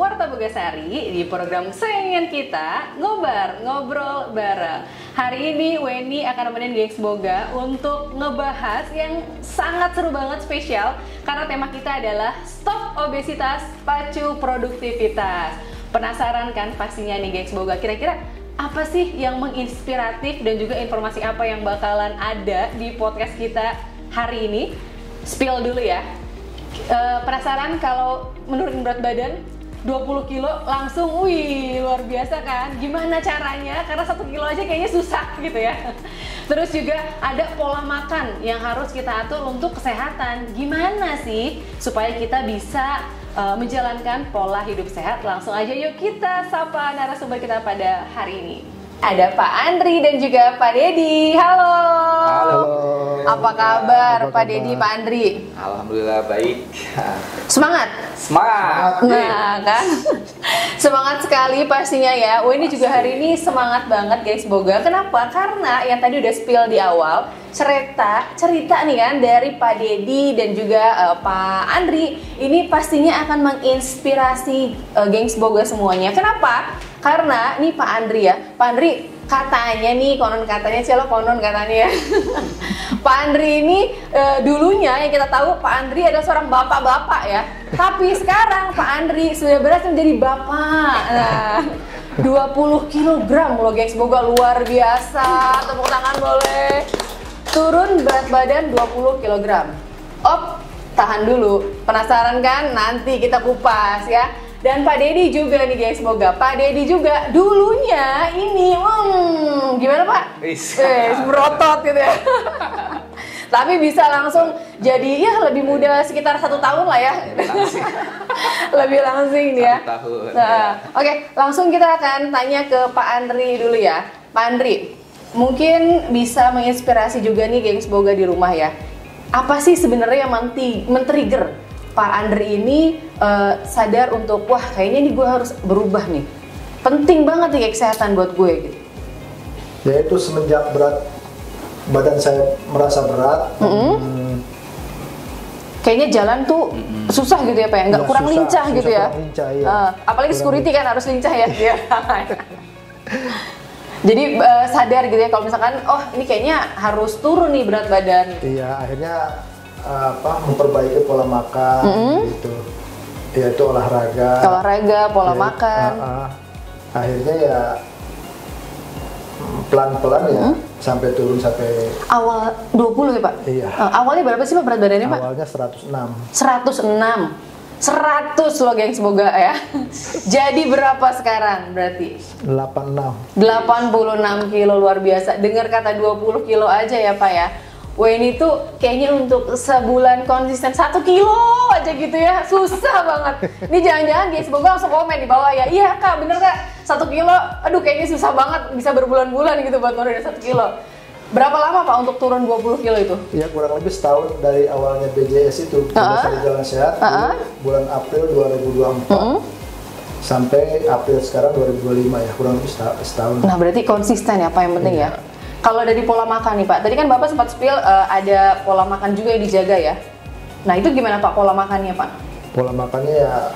Warta Bogasari di program kesayangan kita Ngobar, Ngobrol Bareng. Hari ini Weni akan nemenin Gengs Boga untuk ngebahas yang sangat seru banget, spesial, karena tema kita adalah Stop Obesitas, Pacu Produktivitas. Penasaran kan pastinya nih Gengs Boga, kira-kira apa sih yang menginspiratif dan juga informasi apa yang bakalan ada di podcast kita hari ini? Spill dulu ya. Penasaran kalau menurunin berat badan 20 kilo langsung, wih luar biasa kan? Gimana caranya? Karena 1 kilo aja kayaknya susah gitu ya. Terus juga ada pola makan yang harus kita atur untuk kesehatan. Gimana sih supaya kita bisa menjalankan pola hidup sehat? Langsung aja yuk kita sapa narasumber kita pada hari ini. Ada Pak Andri dan juga Pak Dedi. Halo. Halo. Apa kabar Pak Dedi, Pak Andri? Alhamdulillah baik. Semangat. Semangat. Nah kan, semangat sekali pastinya ya. Ini juga hari ini semangat banget guys Boga. Kenapa? Karena yang tadi udah spill di awal, cerita nih kan dari Pak Dedi dan juga Pak Andri. Ini pastinya akan menginspirasi Gengs Boga semuanya. Kenapa? Karena nih Pak Andri ya, Pak Andri katanya nih, konon katanya ya Pak Andri ini dulunya yang kita tahu Pak Andri adalah seorang bapak-bapak ya. Tapi sekarang Pak Andri sudah berhasil menjadi bapak. Nah, 20 kg loh Gengs Boga, luar biasa. Tepuk tangan boleh. Turun berat badan 20 kg. Tahan dulu. Penasaran kan? Nanti kita kupas ya. Dan Pak Dedi juga nih guys, semoga Pak Dedi juga dulunya ini, gimana Pak? Berotot gitu ya. Tapi bisa langsung jadi ya lebih muda sekitar 1 tahun lah ya. Lebih langsing dia. Nah, oke, langsung kita akan tanya ke Pak Andri dulu ya. Pak Andri, mungkin bisa menginspirasi juga nih gengs Boga di rumah ya. Apa sih sebenarnya yang men-trigger Pak Andri ini sadar untuk wah kayaknya nih gue harus berubah nih, penting banget nih kesehatan buat gue gitu. Ya itu semenjak berat badan saya merasa berat, kayaknya jalan tuh susah gitu ya Pak ya, nggak kurang susah, lincah gitu ya. Lincah, iya. Apalagi security kan harus lincah ya. Jadi sadar gitu ya kalau misalkan ini kayaknya harus turun nih berat badan. Iya, akhirnya memperbaiki pola makan gitu, yaitu olahraga, pola makan. Akhirnya ya pelan-pelan ya sampai turun sampai awal 20 ya Pak? Iya. Awalnya berapa sih Pak berat badannya Pak? Awalnya 106. 100 loh gengs Boga ya. Jadi berapa sekarang berarti? 86 kilo, luar biasa. Dengar kata 20 kilo aja ya Pak ya. Wah ini tuh kayaknya untuk sebulan konsisten 1 kilo aja gitu ya, susah banget. Ini jangan-jangan guys, semoga langsung komen di bawah ya. Iya Kak, bener Kak, 1 kilo, aduh kayaknya susah banget, bisa berbulan-bulan gitu buat nurunin 1 kilo. Berapa lama Pak untuk turun 20 kilo itu? Ya kurang lebih setahun dari awalnya BJS itu, Berdasarkan Jalan Sehat, bulan April 2024. Sampai April sekarang 2025 ya, kurang lebih setahun. Nah berarti konsisten ya Pak yang penting ya. Kalau dari pola makan nih Pak, tadi kan Bapak sempat spill ada pola makan juga yang dijaga ya. Nah itu gimana Pak pola makannya Pak? Pola makannya ya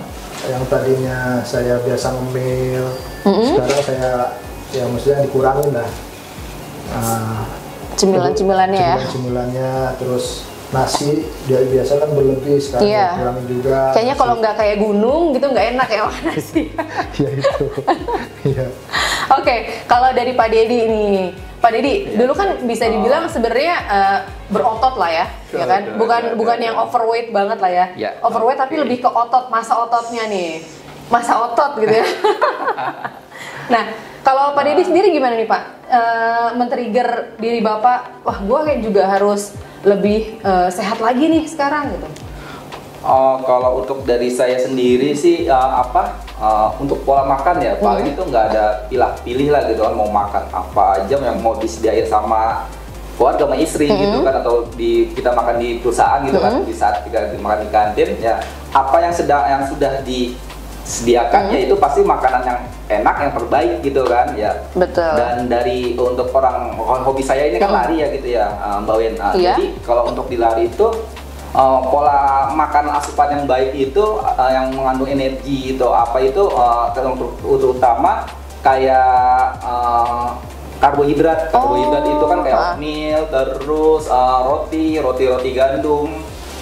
yang tadinya saya biasa ngemil, sekarang saya ya maksudnya dikurangin lah. Cemilan-cemilannya ya? Cemilan-cemilannya, terus nasi dia biasa kan berlebih, sekarang kurangin juga. Kayaknya kalau nggak kayak gunung gitu nggak enak ya makan nasi. Ya itu. Iya. Oke, kalau dari Pak Dedi nih, Pak Dedi dulu kan bisa dibilang sebenarnya berotot lah ya, ya kan? Bukan yang overweight banget lah ya. Overweight tapi lebih ke otot, masa ototnya nih, masa otot gitu ya. Nah, kalau Pak Dedi sendiri gimana nih Pak? Men-trigger diri Bapak, wah gue kayak juga harus lebih sehat lagi nih sekarang gitu. Kalau untuk dari saya sendiri sih untuk pola makan ya paling itu nggak ada pilih lah gitu kan, mau makan apa aja yang mau disediain sama keluarga sama istri gitu kan, atau kita makan di perusahaan gitu kan, di saat kita makan di kantin ya apa yang sudah disediakan ya itu pasti makanan yang enak, yang terbaik gitu kan ya. Betul. Dan dari untuk hobi saya ini kan lari ya gitu ya Mbak Wen. Jadi kalau untuk di lari itu pola makan asupan yang baik itu yang mengandung energi itu apa itu terutama kayak karbohidrat itu kan kayak oatmeal, terus roti gandum,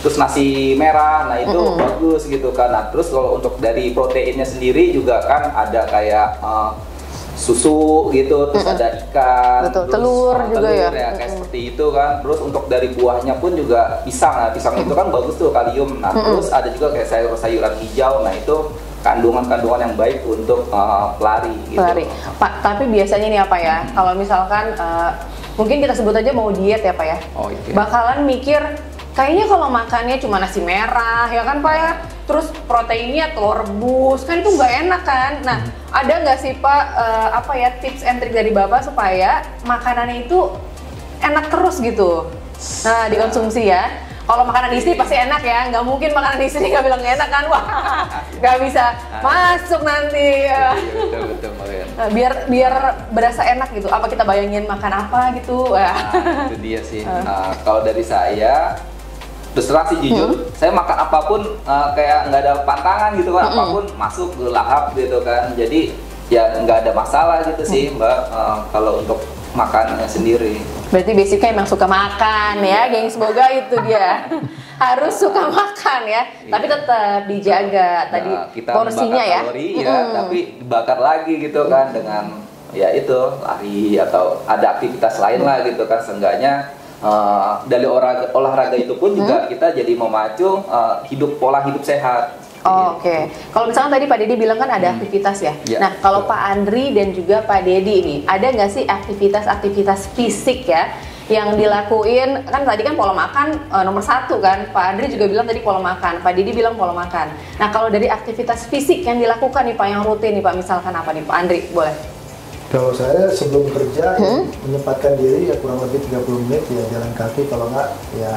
terus nasi merah. Nah itu bagus gitu kan. Nah terus kalau untuk dari proteinnya sendiri juga kan ada kayak susu gitu, terus ada ikan, betul, terus telur juga ya kayak seperti itu kan. Terus untuk dari buahnya pun juga pisang. Nah pisang itu kan bagus tuh kalium. Nah terus ada juga kayak sayuran hijau. Nah itu kandungan yang baik untuk pelari gitu. Pak, tapi biasanya nih apa ya, kalau misalkan mungkin kita sebut aja mau diet ya Pak ya, bakalan mikir kayaknya kalau makannya cuma nasi merah ya kan Pak ya, terus proteinnya telur rebus kan itu nggak enak kan. Nah ada nggak sih Pak apa ya tips and trick dari Bapak supaya makanannya itu enak terus gitu, nah dikonsumsi ya. Kalau makanan istri pasti enak ya, nggak mungkin makanan istri nggak bilang enak kan, wah nggak bisa masuk nanti. Betul. Biar berasa enak gitu. Apa kita bayangin makan apa gitu? Itu dia sih. Kalau dari saya, terus terang sih jujur, saya makan apapun kayak nggak ada pantangan gitu kan, apapun masuk ke lahap gitu kan. Jadi ya nggak ada masalah gitu sih Mbak kalau untuk makannya sendiri. Berarti basicnya emang suka makan ya, geng. Semoga itu dia harus suka makan ya, tapi tetap dijaga tadi kita porsinya ya. Kalori, tapi dibakar lagi gitu kan dengan ya itu lari atau ada aktivitas lain lah gitu kan. Seenggaknya dari olahraga itu pun juga kita jadi memacu pola hidup sehat. Oke. Kalau misalnya tadi Pak Dedi bilang kan ada aktivitas ya. Nah, kalau Pak Andri dan juga Pak Dedi ini, ada nggak sih aktivitas fisik ya yang dilakuin? Kan tadi kan pola makan nomor 1 kan. Pak Andri juga bilang tadi pola makan, Pak Dedi bilang pola makan. Nah, kalau dari aktivitas fisik yang dilakukan nih Pak, yang rutin nih Pak, misalkan apa nih Pak Andri? Boleh. Kalau saya sebelum kerja menyempatkan diri ya kurang lebih 30 menit ya jalan kaki, kalau nggak ya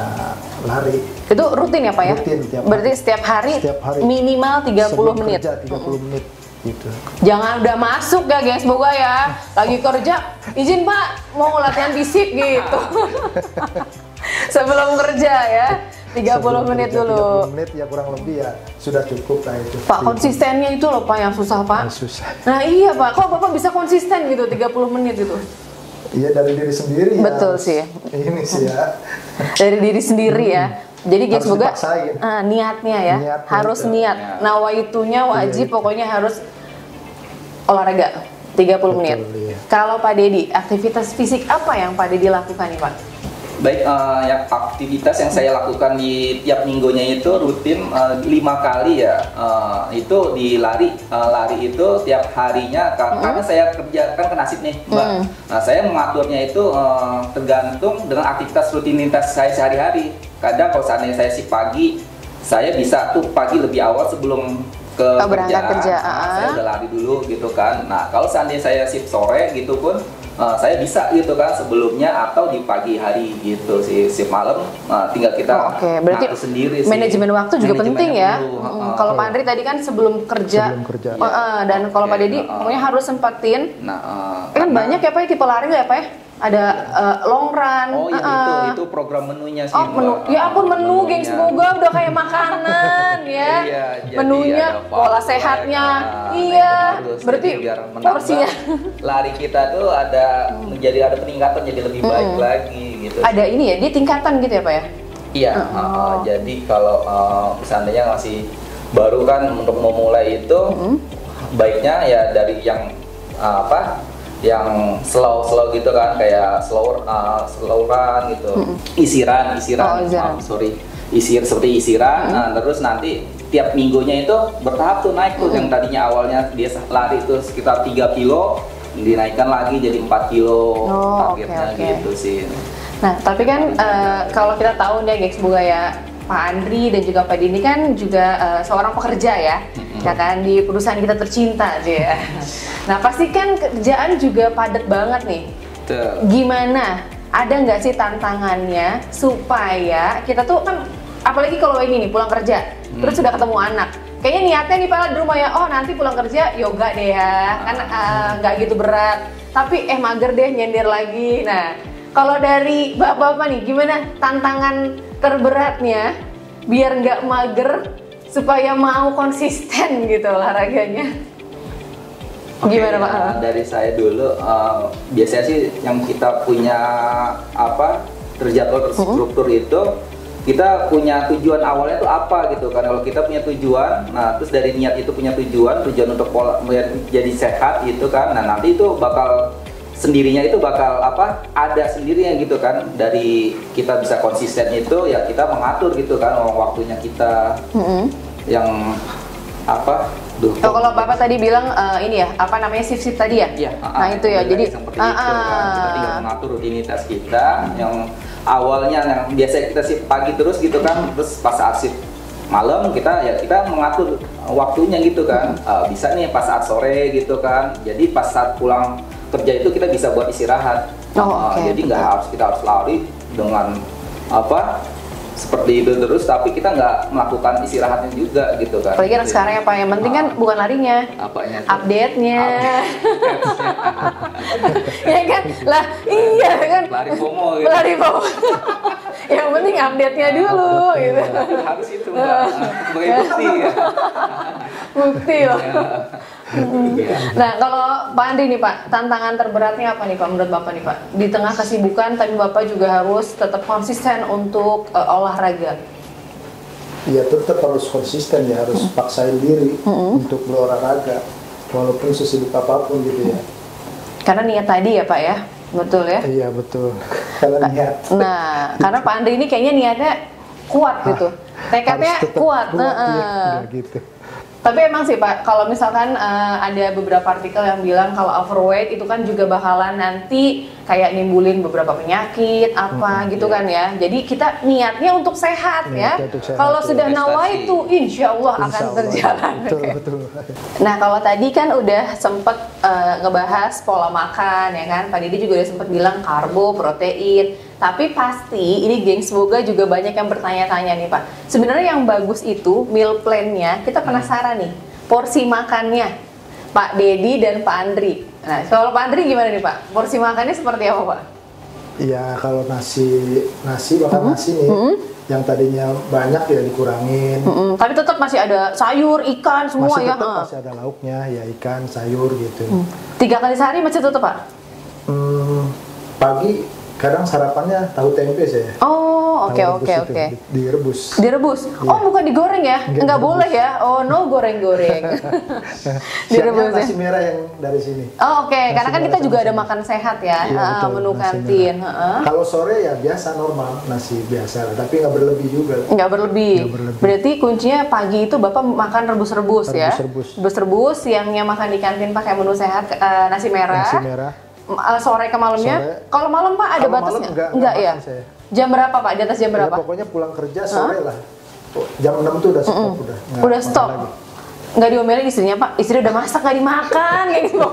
lari. Itu rutin ya Pak ya? Rutin, berarti setiap hari minimal 30 sebelum menit? Kerja 30 menit gitu. Jangan udah masuk ya gengs, semoga ya lagi kerja, izin Pak mau latihan fisik gitu. Sebelum kerja ya 30 menit dulu. 30 menit ya kurang lebih ya sudah cukup lah itu. Pak, konsistennya itu loh Pak yang susah Pak. Susah. Nah iya Pak, kok Bapak bisa konsisten gitu 30 menit gitu? Iya dari diri sendiri. Betul ya. sih. Ini sih ya. Dari diri sendiri ya. Jadi guys, semoga niatnya ya, harus niat. Nawaitunya wajib, pokoknya harus olahraga 30 menit. Iya. Kalau Pak Dedi, aktivitas fisik apa yang Pak Dedi lakukan nih Pak? Baik, yang aktivitas yang saya lakukan di tiap minggunya itu rutin 5 kali ya. Itu di lari itu tiap harinya karena saya kerja kan ke Nasib nih Mbak. Nah saya mengaturnya itu tergantung dengan aktivitas rutinitas saya sehari-hari. Kadang kalau seandainya saya shift pagi, saya bisa tuh pagi lebih awal sebelum ke kerja. Saya udah lari dulu gitu kan. Nah kalau seandainya saya shift sore gitu pun saya bisa gitu kan sebelumnya atau di pagi hari gitu sih, shift malam tinggal kita berarti ngatur sendiri sih. Manajemen waktu juga penting ya. Kalau Pak Andri tadi kan sebelum kerja. Dan kalau Pak Dedi pokoknya harus sempatin. Kan banyak ya Pak tipe lari ya Pak ya? Ada long run. Oh iya itu program menunya sih. Menu. Ya ampun menu gengs, semoga udah kayak makanan ya. Iya, menunya pola sehatnya. Iya. Berarti porsinya lari kita tuh ada peningkatan jadi lebih baik lagi gitu. Ada ini ya, dia tingkatan gitu ya Pak ya? Iya. Jadi kalau seandainya masih baru kan untuk memulai itu baiknya ya dari yang yang slow gitu kan, kayak slow run gitu, isiran seperti isiran. Terus nanti tiap minggunya itu bertahap tuh naik tuh, yang tadinya awalnya dia lari itu sekitar 3 kilo dinaikkan lagi jadi 4 kilo targetnya gitu sih. Nah tapi kan kalau kita tahu nih gengs Boga ya, Pak Andri dan juga Pak Dini kan juga seorang pekerja ya, ya kan, di perusahaan kita tercinta aja ya. Nah pasti kan kerjaan juga padat banget nih. Gimana? Ada nggak sih tantangannya supaya kita tuh kan, apalagi kalau ini nih pulang kerja, terus sudah ketemu anak, kayaknya niatnya nih Pak di rumah ya, oh nanti pulang kerja yoga deh ya, kan nggak gitu berat, tapi mager deh nyender lagi. Nah kalau dari bapak-bapak nih, gimana tantangan terberatnya biar nggak mager supaya mau konsisten gitu olahraganya? Oke, Gimana Pak? dari saya dulu, biasanya sih yang kita punya terjadwal terstruktur itu, kita punya tujuan awalnya tuh apa gitu kan. Kalau kita punya tujuan, nah terus dari niat itu punya tujuan untuk pola jadi sehat gitu kan. Nah nanti itu bakal sendirinya itu bakal ada sendirinya gitu kan. Dari kita bisa konsisten itu ya kita mengatur gitu kan waktunya kita yang kalau Bapak tadi bilang ini ya, shift tadi ya? Iya. Nah itu ya, jadi seperti itu kan. Kita tinggal mengatur rutinitas kita yang awalnya yang biasa kita shift pagi terus gitu kan, terus pas saat shift malam kita mengatur waktunya gitu kan. Bisa nih pas saat sore gitu kan. Jadi pas saat pulang kerja itu kita bisa buat istirahat. Jadi kita harus lari dengan seperti itu terus, tapi kita nggak melakukan istirahatnya juga gitu kan. Apalagi kan sekarang ya Pak, yang penting kan bukan larinya, update-nya. Ya kan? Lah iya kan? Lari FOMO gitu. Lari FOMO. Yang penting update-nya dulu gitu. Harus itu Mbak, sebagai bukti ya. Bukti loh. Nah kalau Pak Andri nih Pak, tantangan terberatnya apa nih Pak menurut Bapak nih Pak? Di tengah kesibukan tapi Bapak juga harus tetap konsisten untuk olahraga. Ya tetap harus konsisten ya, harus paksain diri untuk berolahraga walaupun sesibuk apapun gitu ya. Karena niat tadi ya Pak ya, betul ya? Iya betul, karena niat. Nah karena Pak Andri ini kayaknya niatnya kuat gitu, tekadnya kuat. Ya, gitu. Tapi emang sih Pak, kalau misalkan ada beberapa artikel yang bilang kalau overweight itu kan juga bakalan nanti kayak nimbulin beberapa penyakit gitu kan ya. Jadi kita niatnya untuk sehat ya. Kalau sudah nawaitu, insya Allah akan terjalan. Betul. Nah kalau tadi kan udah sempet ngebahas pola makan ya kan. Pak Didi juga udah sempet bilang karbo, protein. Tapi pasti ini gengs Boga juga banyak yang bertanya-tanya nih Pak. Sebenarnya yang bagus itu meal plan-nya, kita penasaran nih porsi makannya Pak Dedi dan Pak Andri. Nah kalau Pak Andri gimana nih Pak? Porsi makannya seperti apa Pak? Iya kalau nasi makan nasi nih yang tadinya banyak ya dikurangin. Tapi tetap masih ada sayur, ikan semua ya. Masih ada lauknya ya, ikan, sayur gitu. 3 kali sehari masih tetap Pak? Pagi kadang sarapannya tahu tempe saya. Oh, oke. Direbus. Direbus. Iya. Oh, bukan digoreng ya? Enggak boleh ya? Oh, no goreng-goreng. Direbus nasi merah yang dari sini. Oh, oke. Karena kan kita juga ada makan sehat ya, iya, menu kantin. Kalau sore ya biasa normal, nasi biasa, tapi nggak berlebih juga. Nggak berlebih. Berarti kuncinya pagi itu Bapak makan rebus-rebus ya? Rebus-rebus, siangnya makan di kantin pakai menu sehat, nasi merah. Nasi merah. Sore ke malamnya. Kalau malam Pak ada batasnya? Enggak ya? Saya. Jam berapa Pak? Di atas jam berapa? Ya, pokoknya pulang kerja sore lah. Jam 6 tuh udah stop udah stop. Nggak diomelin istrinya Pak? Istri udah masak nggak dimakan kayak gitu.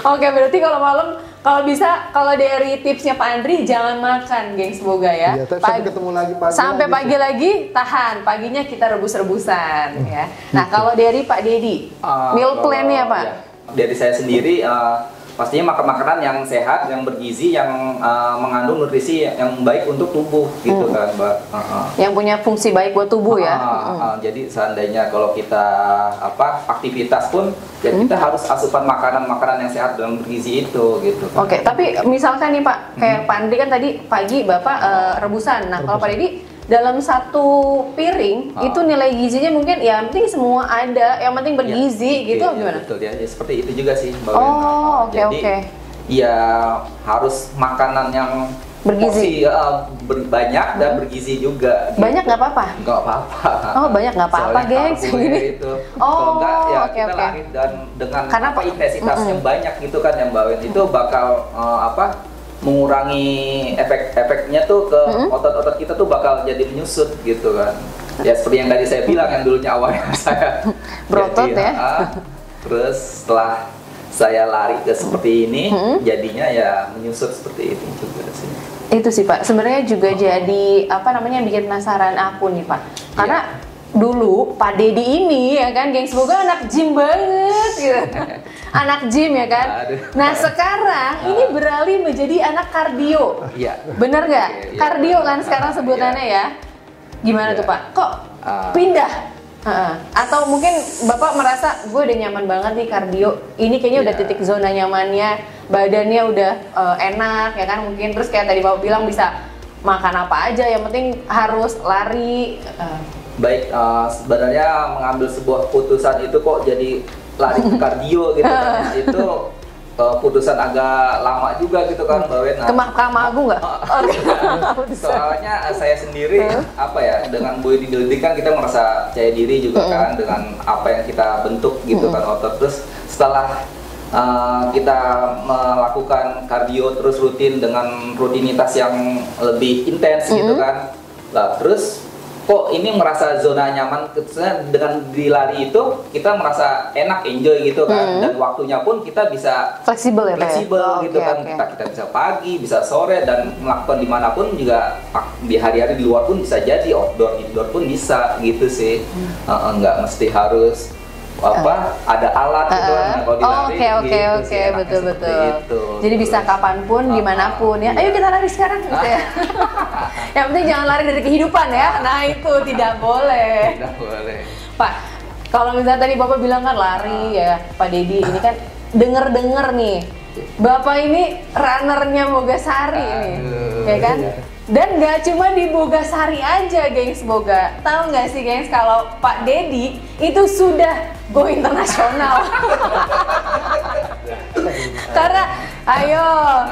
Oke, berarti kalau malam kalau dari tipsnya Pak Andri jangan makan, gengs Boga ya. Iya, sampai ketemu lagi pagi. Sampai pagi lagi tahan, paginya kita rebus-rebusan ya. Nah, kalau dari Pak Dedi, meal plan-nya Pak? Ya. Dari saya sendiri pastinya makan makanan yang sehat, yang bergizi, yang mengandung nutrisi yang baik untuk tubuh gitu kan Mbak. Yang punya fungsi baik buat tubuh ya. Jadi seandainya kalau kita aktivitas pun ya kita harus asupan makanan-makanan yang sehat dan bergizi itu gitu kan. Oke, tapi misalkan nih Pak, kayak Pak Andri kan tadi pagi Bapak rebusan. Nah, kalau Pak Dedi dalam satu piring itu nilai gizinya mungkin ya yang penting semua ada, yang penting bergizi gitu gimana? Betul ya, seperti itu juga sih Mbak. Oke. Ya harus makanan yang bergizi, banyak dan bergizi juga. Banyak nggak apa-apa? Nggak apa-apa. Oh banyak nggak apa-apa gengs. Itu. Kalau enggak ya kita lari dan dengan intensitas yang banyak gitu kan yang Mbak Wen itu bakal mengurangi efeknya tuh ke otot-otot kita tuh bakal jadi menyusut gitu kan. Ya seperti yang tadi saya bilang yang dulunya awalnya saya berotot ya. Terus setelah saya lari ke seperti ini jadinya ya menyusut seperti itu juga sih. Itu sih Pak. Sebenarnya juga jadi bikin penasaran aku nih Pak. Karena dulu Pak Dedi ini ya kan gengs Boga anak gym banget gitu. anak gym ya kan. Aduh. Nah sekarang ini beralih menjadi anak kardio. Iya. Bener nggak? Iya, Kardio kan bener. sekarang sebutannya ya. Gimana Iya. tuh Pak? Kok pindah? Atau mungkin Bapak merasa gue udah nyaman banget nih kardio. Ini kayaknya udah Iya. titik zona nyamannya, badannya udah enak ya kan mungkin. Terus kayak tadi Bapak bilang bisa makan apa aja, yang penting harus lari. Baik, sebenarnya mengambil sebuah putusan itu kok jadi lari ke kardio gitu kan. Itu putusan agak lama juga gitu kan Mbak Wen. Ke Mahkamah Agung nggak? Soalnya saya sendiri apa ya, dengan bodybuilding kan kita merasa percaya diri juga kan dengan apa yang kita bentuk gitu kan otot. Terus setelah kita melakukan kardio terus rutin dengan rutinitas yang lebih intens gitu kan. Lah terus kok ini merasa zona nyaman, dengan dilari itu kita merasa enak, enjoy gitu kan, dan waktunya pun kita bisa Fleksibel ya Pak? fleksibel gitu kan. Kita bisa pagi, bisa sore, dan melakukan dimanapun juga, di hari-hari di luar pun bisa jadi, outdoor indoor pun bisa gitu sih. Nggak mesti harus ada alat gitu kan. Kalau dilari gitu sih, enaknya betul. seperti itu. Jadi bisa kapanpun, dimanapun ya. Ayo kita lari sekarang gitu ya. Yang penting jangan lari dari kehidupan ya. Nah itu tidak boleh. Tidak boleh. Pak, kalau misalnya tadi Bapak bilang kan lari ya, Pak Dedi ini kan denger nih, Bapak ini runnernya Bogasari ini, ya kan? Dan nggak cuma di Bogasari aja, gengs Boga. Tahu nggak sih, gengs, kalau Pak Dedi itu sudah go internasional. Karena, ayo,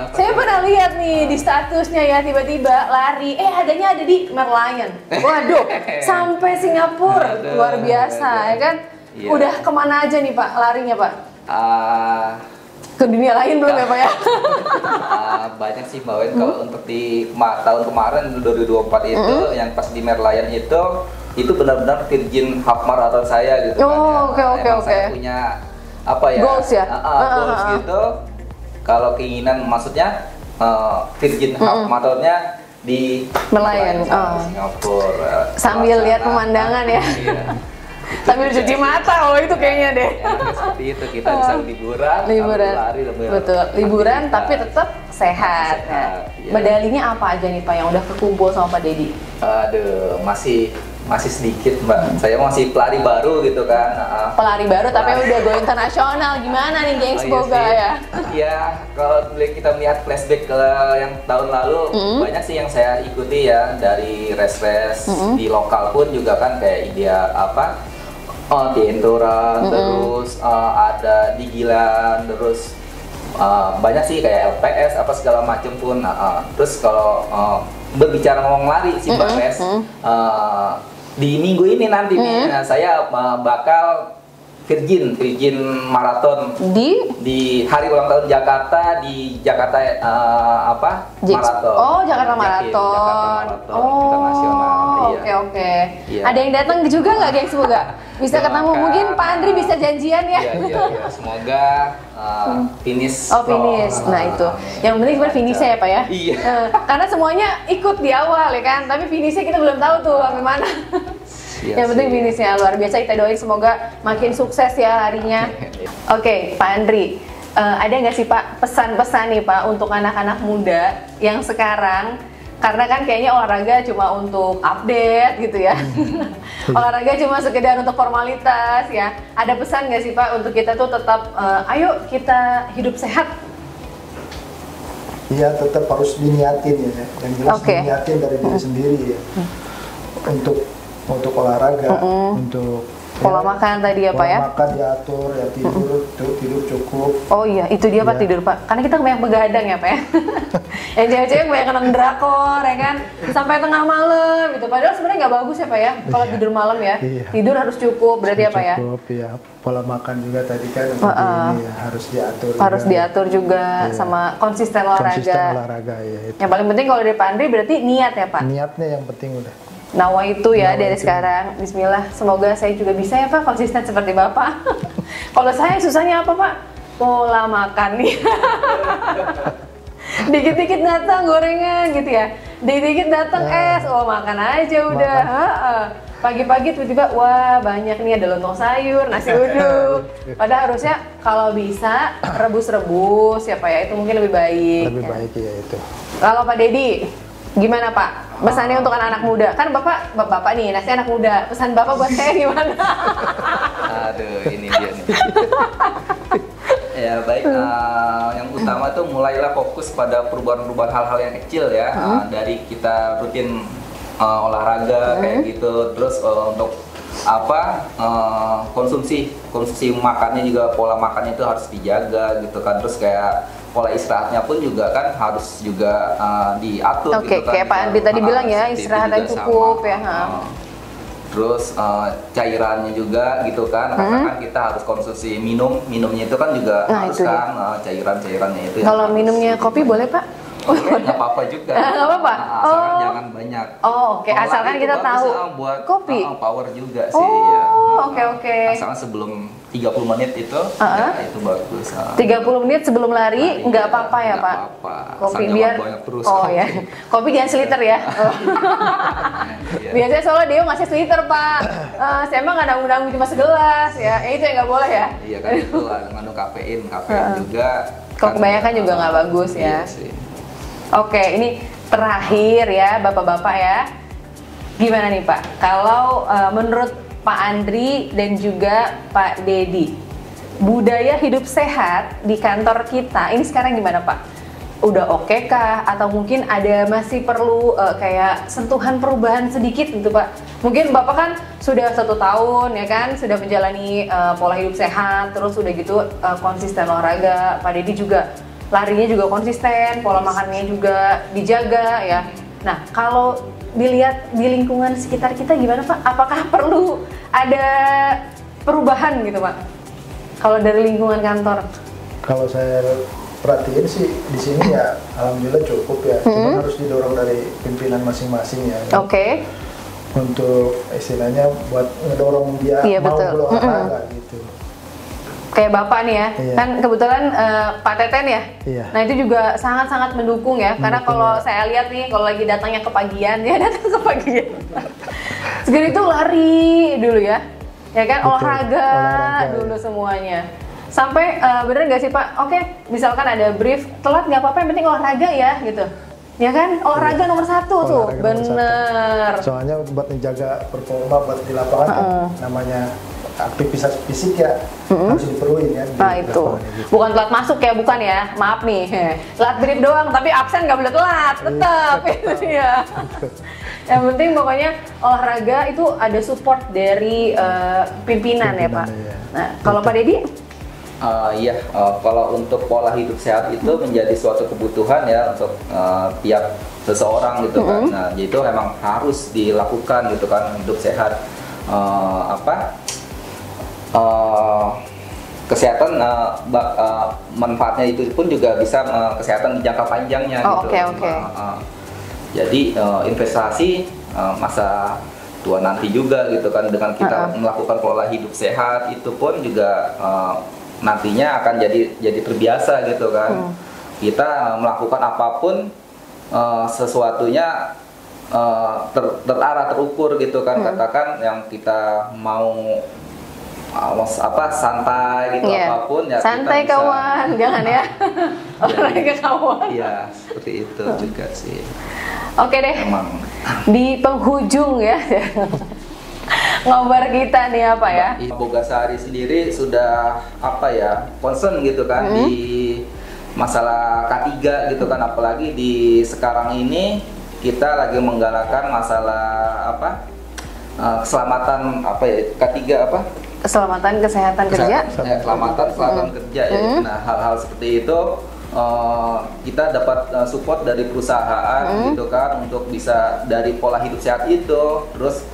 saya pernah lihat nih di statusnya ya, tiba-tiba lari, adanya ada di Merlion. Waduh, sampai Singapura, luar biasa, ya kan? Iya. Udah kemana aja nih Pak larinya Pak? Ke dunia lain belum ya Pak ya? Banyak sih Mbak Wen. Kalau untuk di tahun kemarin 2024 itu yang pas di Merlion itu benar-benar virgin half marathon saya gitu kan. Emang saya punya apa ya? Goals ya? Goals gitu. Kalau keinginan maksudnya virgin half marathonnya di Merlion, Singapura. Sambil lihat pemandangan ya. Iya. Sambil cuci mata, itu kayaknya deh. Seperti itu kita bisa liburan, lari betul, liburan tapi tetap sehat. Iya. Medalinya apa aja nih Pak yang udah kekumpul sama Pak Dedi? Aduh, masih sedikit Mbak. Saya masih pelari baru gitu kan. Pelari baru tapi udah go internasional, gimana nih gengs Boga ya? Iya, kalau kita melihat flashback ke yang tahun lalu, banyak sih yang saya ikuti ya, dari race di lokal pun juga kan, kayak Idea di Entoran, terus ada di Gilan, terus banyak sih kayak LPS apa segala macam pun. Terus kalau berbicara ngomong lari sih Mbak Res, di minggu ini nanti nih saya bakal virgin marathon di hari ulang tahun Jakarta, di Jakarta marathon. Oh, Jakarta Marathon. Internasional. Oke. Iya. Ada yang datang juga nggak gengs Boga? Bisa ketemu, mungkin Pak Andri bisa janjian ya. Iya. Semoga finish. Oh, finish. Nah, itu. Yang penting cuma finishnya ya Pak ya. Iya. Karena semuanya ikut di awal ya kan, tapi finishnya kita belum tahu tuh sampai mana. Iya, yang penting finishnya luar biasa, kita doain semoga makin sukses ya harinya. Oke, Pak Andri, ada nggak sih Pak pesan-pesan nih Pak untuk anak-anak muda yang sekarang, karena kan kayaknya olahraga cuma untuk update gitu ya. Olahraga cuma sekedar untuk formalitas ya. Ada pesan nggak sih Pak untuk kita tuh tetap ayo kita hidup sehat? Iya, tetap harus diniatin ya. Yang jelas diniatin dari diri sendiri ya. Untuk olahraga, untuk pola makan tadi ya Pak ya? Pola makan diatur, ya tidur cukup. Oh iya, itu dia Pak, tidur Pak. Karena kita banyak begadang ya Pak ya. Yang cewek-cewek banyak nonton drakor ya kan, sampai tengah malam gitu. Padahal sebenarnya nggak bagus ya Pak ya, kalau tidur malam ya. Tidur harus cukup, berarti apa ya? Cukup ya. Pola makan juga tadi kan ini harus diatur. Harus diatur juga sama konsisten olahraga. Konsisten olahraga ya. Itu. Yang paling penting kalau dari Pak Andri berarti niat ya Pak. Niatnya yang penting udah. Nawa itu ya dari sekarang. Bismillah, semoga saya juga bisa ya Pak konsisten seperti Bapak. Kalau saya susahnya apa Pak? Pola makan nih. Dikit-dikit datang gorengan gitu ya. Dikit-dikit datang es, makan aja udah. pagi-pagi tiba-tiba wah banyak nih ada lontong sayur, nasi uduk. Padahal harusnya kalau bisa rebus-rebus ya Pak ya, itu mungkin lebih baik. Lebih baik ya itu. Kalau Pak Dedi, gimana Pak? Pesannya untuk anak-anak muda. Kan Bapak nih, nasi anak muda. Pesan Bapak buat saya gimana? Aduh, ini dia nih. Ya baik, yang utama tuh mulailah fokus pada perubahan-perubahan hal-hal yang kecil ya. Dari kita rutin olahraga kayak gitu, terus untuk konsumsi makannya juga, pola makannya itu harus dijaga gitu kan, terus kayak pola istirahatnya pun juga kan harus juga diatur gitu kan. Kayak Pak Andi tadi bilang ya, istirahat yang cukup ya. Terus cairannya juga gitu kan, karena kan kita harus konsumsi minumnya itu kan juga harus kan cairan-cairannya itu. Kalau minumnya kopi boleh Pak? Nggak apa-apa juga. Nggak apa-apa. Asalkan jangan banyak. Oke. Asalkan kita tahu. Buat kopi. Power juga sih. Ya. Oke. Asalkan sebelum 30 menit itu, ya, itu bagus. 30 menit sebelum lari nggak apa-apa ya Pak? Apa-apa. Kopi biar. Terus, ya. Kopi jangan seliter ya. Biasanya soalnya dia ngasih seliter Pak. Saya emang nggak nanggung cuma segelas ya. Itu yang nggak boleh ya. Iya kan itu mengandung kafein juga. Kalau kebanyakan juga nggak bagus ya. Iya sih. Oke, ini terakhir ya Bapak-bapak ya. Gimana nih Pak? Kalau menurut Pak Andri dan juga Pak Dedi, budaya hidup sehat di kantor kita ini sekarang gimana Pak? Udah oke kah? Atau mungkin ada masih perlu kayak sentuhan perubahan sedikit gitu Pak? Mungkin Bapak kan sudah 1 tahun ya kan, sudah menjalani pola hidup sehat, terus udah gitu konsisten olahraga. Pak Dedi juga larinya juga konsisten, pola makannya juga dijaga ya. Nah, kalau dilihat di lingkungan sekitar kita gimana Pak? Apakah perlu ada perubahan gitu Pak? Kalau dari lingkungan kantor? Kalau saya perhatiin sih di sini ya alhamdulillah cukup ya. Cuma harus didorong dari pimpinan masing-masing ya. Oke. Untuk istilahnya buat ngedorong dia mau berolahraga gitu. Kayak Bapak nih ya, kan kebetulan Pak Teten ya. Nah itu juga sangat-sangat mendukung ya, karena kalau saya lihat nih, kalau lagi datangnya ke pagian, ya datang ke pagian. Segini itu lari dulu ya kan, olahraga dulu semuanya. Sampai bener nggak sih Pak? Oke, misalkan ada brief, telat nggak apa-apa, yang penting olahraga ya gitu. Ya kan, olahraga nomor 1 tuh, bener. Soalnya buat menjaga performa buat di lapangan namanya aktivitas fisik ya harus diperluin ya. Nah itu, bukan telat masuk ya, bukan ya, maaf nih, telat brief doang, tapi absen nggak boleh telat, tetap itu ya. Yang penting pokoknya olahraga itu ada support dari pimpinan ya Pak. Ya. Nah kalau Pak Dedi? Kalau untuk pola hidup sehat itu menjadi suatu kebutuhan ya untuk tiap seseorang gitu kan. Nah, jadi itu memang harus dilakukan gitu kan, hidup sehat. Kesehatan manfaatnya itu pun juga bisa kesehatan jangka panjangnya gitu. Oke. Jadi investasi masa tua nanti juga gitu kan, dengan kita melakukan pola hidup sehat itu pun juga nantinya akan jadi terbiasa gitu kan. Kita melakukan apapun sesuatunya terarah, terukur gitu kan. Katakan yang kita mau santai gitu, apapun ya santai kita kawan bisa. Jangan ya olahraga kawan. Iya, seperti itu juga sih. Oke deh, di penghujung ya ngobar kita nih apa ya, Bogasari sendiri sudah concern gitu kan di masalah K3 gitu kan, apalagi di sekarang ini kita lagi menggalakkan masalah keselamatan K3 keselamatan kesehatan kerja. Keselamatan kerja ya. Nah, hal-hal seperti itu kita dapat support dari perusahaan gitu kan, untuk bisa dari pola hidup sehat itu. Terus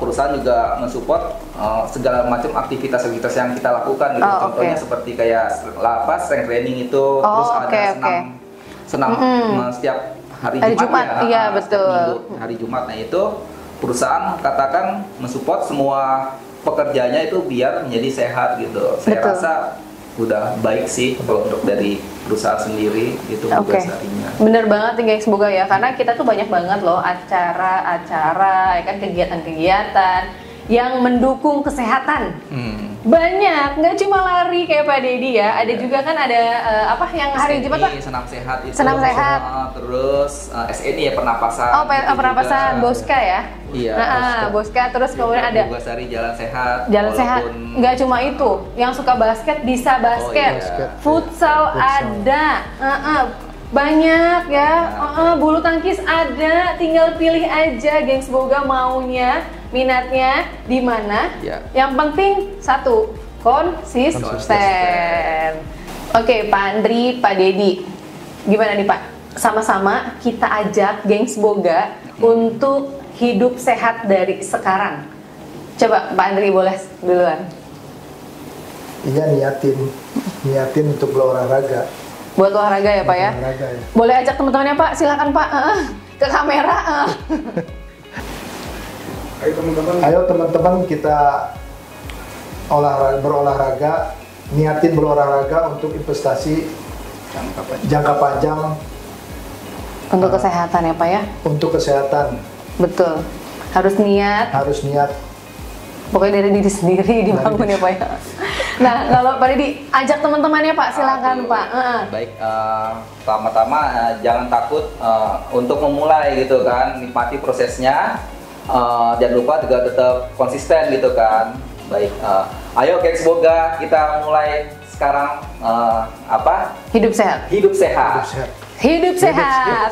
perusahaan juga mensupport segala macam aktivitas-aktivitas yang kita lakukan gitu. Contohnya seperti kayak strength training itu, terus ada senam setiap hari Jumat ya, betul. Hari Jumat. Nah itu perusahaan katakan mensupport semua pekerjanya itu biar menjadi sehat gitu. Saya rasa udah baik sih kalau untuk dari perusahaan sendiri itu Bogasarinya. Bener banget nih guys, semoga ya, karena kita tuh banyak banget loh acara-acara, ya kan, kegiatan-kegiatan yang mendukung kesehatan. Banyak, nggak cuma lari kayak Pak Dedi ya, ada juga kan ada apa yang hari Jumat Pak? Senam sehat itu. Senam sehat. Terus SNI ya, pernapasan. Oh, pernapasan, Boska ya? Iya. Boska, terus kemudian ada Bogasari Jalan Sehat. Jalan Sehat. Nggak cuma itu, yang suka basket bisa basket. Futsal ada. Banyak ya. Bulu tangkis ada, tinggal pilih aja gengs Boga maunya, minatnya di mana. Yang penting satu, konsisten. Oke, Pak Andri, Pak Dedi, gimana nih Pak? Sama-sama kita ajak gengs Boga untuk hidup sehat dari sekarang. Coba Pak Andri boleh duluan. Iya, niatin untuk berolahraga. Buat olahraga ya Pak ya? Olahraga, ya. Boleh ajak teman-temannya Pak, silakan Pak, ke kamera. Ayo teman-teman kita berolahraga, niatin berolahraga untuk investasi jangka panjang. Untuk kesehatan ya Pak ya? Untuk kesehatan. Betul, harus niat. Pokoknya dari diri sendiri dibangun ya Pak ya. Nah, kalau Pak Dedi, ajak teman-temannya Pak, silakan Pak. Baik, pertama-tama jangan takut untuk memulai gitu kan, nikmati prosesnya. Jangan lupa juga tetap konsisten gitu kan. Baik, ayo gengs Boga kita mulai sekarang Hidup sehat. Hidup sehat. Hidup sehat.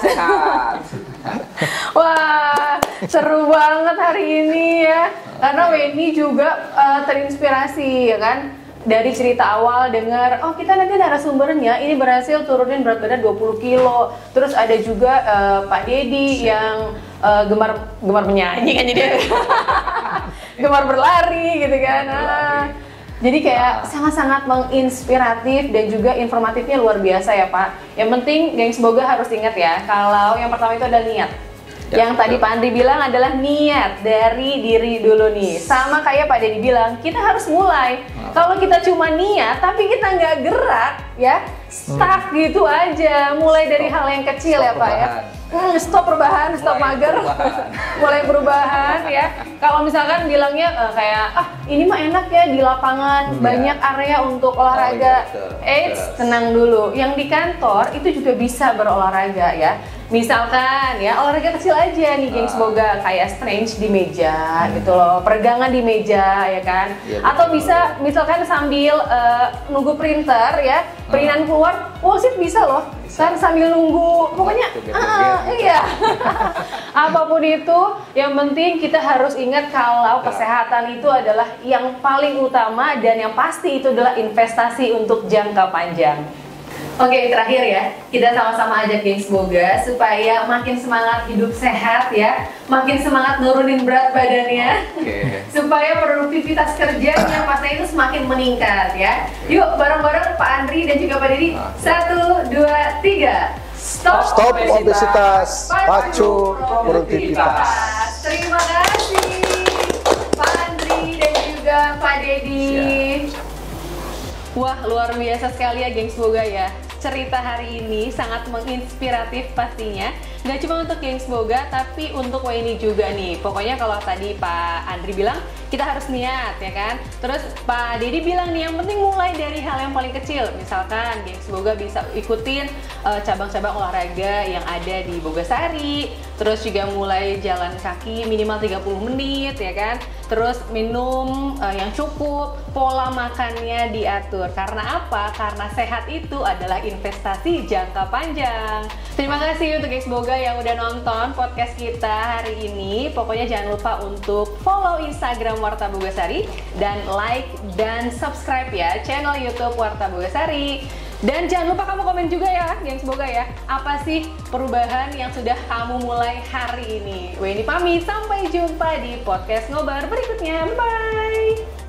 Wah, seru banget hari ini ya. Karena Wendy juga terinspirasi ya kan. Dari cerita awal dengar, oh kita nanti narasumbernya ini berhasil turunin berat badan 20 kilo. Terus ada juga Pak Dedi yang gemar menyanyi kan, jadi gemar berlari gitu kan. Jadi kayak sangat-sangat menginspiratif dan juga informatifnya luar biasa ya Pak. Yang penting gengs Boga harus ingat ya, kalau yang pertama itu adalah niat. Yang tadi Pak Andri bilang adalah niat dari diri dulu nih. Sama kayak Pak Dedi bilang, kita harus mulai. Kalau kita cuma niat tapi kita nggak gerak ya, stuck gitu aja. Mulai dari hal yang kecil ya Pak ya. Stop perubahan, stop mager, mulai perubahan ya. Kalau misalkan bilangnya kayak ini mah enak ya di lapangan, banyak area untuk olahraga. Tenang dulu, yang di kantor itu juga bisa berolahraga ya. Misalkan ya olahraga kecil aja nih gengs Boga, kayak stretch di meja gitu loh, peregangan di meja ya kan. Atau bisa misalkan sambil nunggu printer ya, printan keluar, sip bisa loh. Kan sambil nunggu, pokoknya iya. Apapun itu, yang penting kita harus ingat kalau kesehatan itu adalah yang paling utama dan yang pasti itu adalah investasi untuk jangka panjang. Oke, terakhir ya, kita sama-sama ajak gengs Boga supaya makin semangat hidup sehat ya, makin semangat nurunin berat badannya, supaya produktivitas kerjanya pastinya itu semakin meningkat ya. Yuk bareng-bareng Pak Andri dan juga Pak Dedi. 1, 2, 3. Stop obesitas, pacu produktivitas. Terima kasih Pak Andri dan juga Pak Dedi. Wah, luar biasa sekali ya gengs Boga ya. Cerita hari ini sangat menginspiratif pastinya. Nggak cuma untuk gengs Boga, tapi untuk Wendy juga nih. Pokoknya kalau tadi Pak Andri bilang, kita harus niat ya kan. Terus Pak Dedi bilang nih, yang penting mulai dari hal yang paling kecil. Misalkan gengs Boga bisa ikutin cabang-cabang olahraga yang ada di Bogasari. Terus juga mulai jalan kaki minimal 30 menit ya kan. Terus minum yang cukup, pola makannya diatur. Karena apa? Karena sehat itu adalah investasi jangka panjang. Terima kasih untuk gengs Boga yang udah nonton podcast kita hari ini. Pokoknya jangan lupa untuk follow Instagram Warta Bogasari dan like dan subscribe ya channel YouTube Warta Bogasari. Dan jangan lupa kamu komen juga ya, gengs Boga ya. Apa sih perubahan yang sudah kamu mulai hari ini? Wendy pamit, sampai jumpa di podcast ngobar berikutnya. Bye!